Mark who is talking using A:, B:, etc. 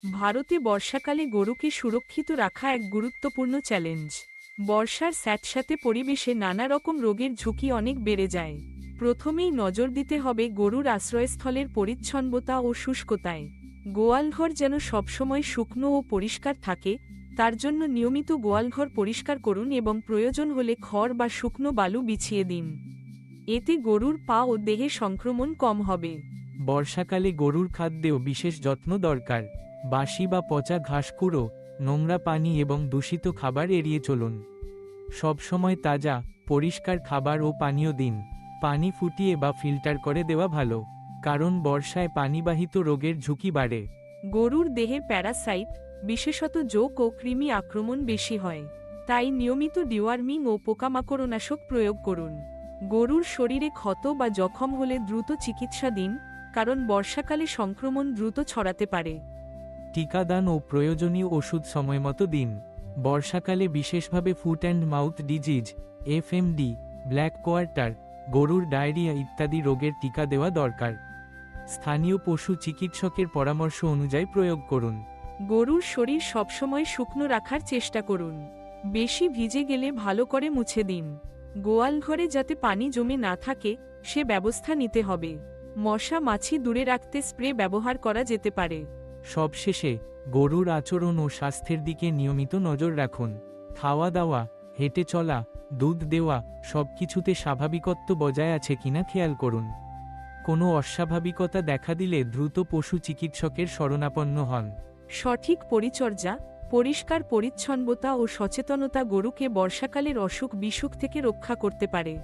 A: ভারতে বর্ষাকালে গরুকে সুরক্ষিত রাখা এক গুরুত্বপূর্ণ চ্যালেঞ্জ। বর্ষার স্যাঁতস্যাঁতে পরিবেশে নানা রকম রোগের ঝুঁকি অনেক বেড়ে যায়। প্রথমেই নজর দিতে হবে গরুর আশ্রয়স্থলের পরিচ্ছন্নতা ও শুষ্কতায়। গোয়ালঘর যেন সবসময় শুকনো ও পরিষ্কার থাকে, তার জন্য নিয়মিত গোয়ালঘর পরিষ্কার করুন এবং প্রয়োজন হলে খড় বা শুকনো বালু বিছিয়ে দিন। এতে গরুর পা ও দেহে সংক্রমণ কম হবে।
B: বর্ষাকালে গরুর খাদ্যেও বিশেষ যত্ন দরকার। বাসি বা পচা ঘাসকুড়ো, নোংরা পানি এবং দূষিত খাবার এড়িয়ে চলুন। সবসময় তাজা, পরিষ্কার খাবার ও পানীয় দিন। পানি ফুটিয়ে বা ফিল্টার করে দেওয়া ভালো, কারণ বর্ষায় পানিবাহিত রোগের ঝুঁকি বাড়ে।
A: গরুর দেহে প্যারাসাইট, বিশেষত জোঁক ও কৃমি আক্রমণ বেশি হয়, তাই নিয়মিত ডিওয়ার্মিং ও পোকামাকড়নাশক প্রয়োগ করুন। গরুর শরীরে ক্ষত বা জখম হলে দ্রুত চিকিৎসা দিন, কারণ বর্ষাকালে সংক্রমণ দ্রুত ছড়াতে পারে।
B: টিকাদান ও প্রয়োজনীয় ওষুধ সময়মতো দিন। বর্ষাকালে বিশেষভাবে foot and mouth disease, FMD, black quarter, গরুর ডায়রিয়া ইত্যাদি রোগের টিকা দেওয়া দরকার। স্থানীয় পশু চিকিৎসকের পরামর্শ অনুযায়ী প্রয়োগ করুন।
A: গরুর শরীর সবসময় শুকনো রাখার চেষ্টা করুন। বেশি ভিজে গেলে ভালো করে মুছে দিন। গোয়ালঘরে যাতে পানি জমে না থাকে, সে ব্যবস্থা নিতে হবে। মশা মাছি দূরে রাখতে স্প্রে ব্যবহার করা যেতে পারে।
B: সবশেষে, গরুর আচরণ ও স্বাস্থ্যের দিকে নিয়মিত নজর রাখুন। খাওয়া দাওয়া, হেঁটে চলা, দুধ দেওয়া, সবকিছুতে স্বাভাবিকত্ব বজায় আছে কিনা খেয়াল করুন। কোনো অস্বাভাবিকতা দেখা দিলে দ্রুত পশু চিকিৎসকের শরণাপন্ন হন।
A: সঠিক পরিচর্যা, পরিষ্কার পরিচ্ছন্নতা ও সচেতনতা গরুকে বর্ষাকালের অসুখ বিসুখ থেকে রক্ষা করতে পারে।